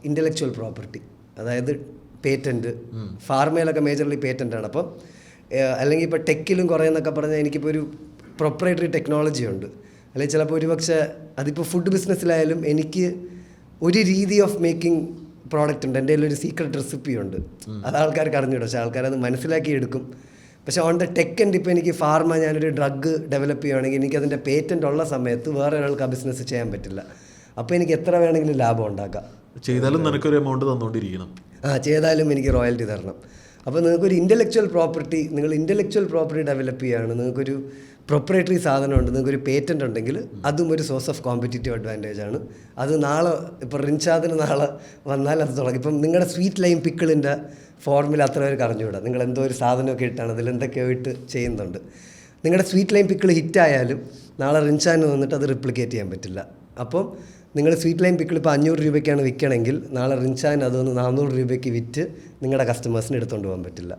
Intellectual property, അതായത് patent. ഫാർമയിലൊക്കെ majorly പേറ്റൻ്റാണ്. അപ്പം അല്ലെങ്കിൽ ഇപ്പോൾ ടെക്കിലും കുറേ എന്നൊക്കെ പറഞ്ഞാൽ എനിക്കിപ്പോൾ ഒരു പ്രൊപ്പറേറ്ററി ടെക്നോളജി ഉണ്ട്. അല്ലെങ്കിൽ ചിലപ്പോൾ ഒരുപക്ഷെ അതിപ്പോൾ ഫുഡ് ബിസിനസ്സിലായാലും എനിക്ക് ഒരു രീതി ഓഫ് മേക്കിംഗ് പ്രോഡക്റ്റ് ഉണ്ട്, എൻ്റെ കയ്യിലൊരു സീക്രട്ട് റെസിപ്പി ഉണ്ട്. അത് ആൾക്കാർക്ക് അറിഞ്ഞൂടെ, പക്ഷേ ആൾക്കാരത് മനസ്സിലാക്കി എടുക്കും. പക്ഷേ ഓൺ ദ ടെക്ക് എൻഡ് ഇപ്പോൾ എനിക്ക് ഞാനൊരു ഡ്രഗ് ഡെവലപ്പ് ചെയ്യുകയാണെങ്കിൽ എനിക്കതിൻ്റെ പേറ്റൻ്റ് ഉള്ള സമയത്ത് വേറെ ഒരാൾക്ക് ആ ബിസിനസ് ചെയ്യാൻ പറ്റില്ല. അപ്പോൾ എനിക്ക് എത്ര വേണമെങ്കിലും ലാഭം ഉണ്ടാക്കാം. ചെയ്താലും നിനക്കൊരു എമൗണ്ട് തന്നുകൊണ്ടിരിക്കണം. ചെയ്താലും എനിക്ക് റോയൽറ്റി തരണം. അപ്പോൾ നിങ്ങൾക്കൊരു ഇൻ്റലക്ച്വൽ പ്രോപ്പർട്ടി, നിങ്ങൾ ഇൻ്റലക്ച്വൽ പ്രോപ്പർട്ടി ഡെവലപ്പ് ചെയ്യുകയാണ്, നിങ്ങൾക്കൊരു പ്രൊപ്പറേറ്ററി സാധനമുണ്ട്, നിങ്ങൾക്കൊരു പേറ്റൻ്റ് ഉണ്ടെങ്കിൽ അതും ഒരു സോഴ്സ് ഓഫ് കോമ്പറ്റീറ്റീവ് അഡ്വാൻറ്റേജ് ആണ്. അത് നാളെ ഇപ്പോൾ റിൻഷാദിന് നാളെ വന്നാൽ അത് തുടങ്ങി. ഇപ്പം നിങ്ങളുടെ സ്വീറ്റ് ലൈം പിക്കിളിൻ്റെ ഫോർമുല അത്ര പേർക്ക് അറിഞ്ഞുകൂടാ. നിങ്ങൾ എന്തോ ഒരു സാധനമൊക്കെ ഇട്ടാണ് അതിൽ എന്തൊക്കെയോ ഇട്ട് ചെയ്യുന്നുണ്ട്. നിങ്ങളുടെ സ്വീറ്റ് ലൈം പിക്കിൾ ഹിറ്റായാലും നാളെ റിൻഷാദിന് വന്നിട്ട് അത് റിപ്ലിക്കേറ്റ് ചെയ്യാൻ പറ്റില്ല. അപ്പം നിങ്ങൾ സ്വീറ്റ് ലൈം പിക്കിൾ ഇപ്പോൾ 500 രൂപയ്ക്കാണ് വിൽക്കണമെങ്കിൽ നാളെ റിൻഷാദിന് അതൊന്ന് 400 രൂപയ്ക്ക് വിറ്റ് നിങ്ങളുടെ കസ്റ്റമേഴ്സിന് എടുത്തുകൊണ്ട് പോകാൻ പറ്റില്ല.